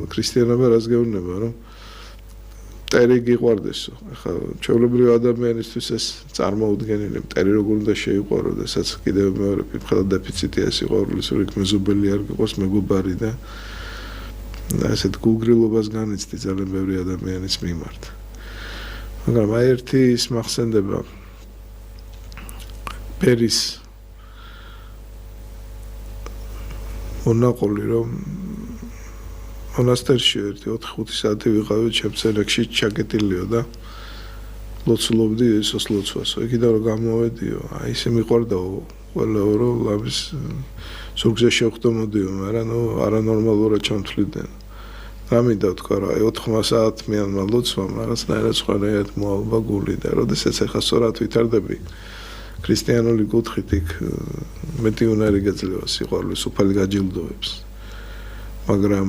ქრისტიანობა რას გეუბნება, რომ მტერი გიყვარდესო. ახლა ჩვეულებრივი ადამიანისთვის ეს წარმოუდგენელი მტერი როგორ უნდა შეიყვარო, როდესაც კიდევ მეორე პირველ დეფიციტია სიყვარულის, რომ იქ მეზობელი არ გიყოს მეგობარი და ასეთ გულგრილობას განიცდი ძალიან ბევრი ადამიანის მიმართ. მაგრამ აი ერთი ის მახსენდება პერის მონაყოლი, რომ მონასტერში ერთი 4-5 საათი ვიყავი, ჩემს ერექში ჩაკეტილიო და ლოცულობდი ესოს ლოცვასო. იქიდან რომ გამოვედიო, აი ისე მიყვარდაო ყველაო, რომ ლამის ზურგზე შევხვდო მოდიო, მაგრამ არანორმალურად ჩამთვლიდნენ. რა მინდა თქვა, რა 4 საათმიანმა ლოცვამ რაღაცნაირად სხვანაირად მოალბა გული და როდესაც ახლა სწორად ვითარდები ქრისტიანული კუთხით იქ მეტი უნარი გაძლევა სიყვარულის უფალი გაჯილდოებს. მაგრამ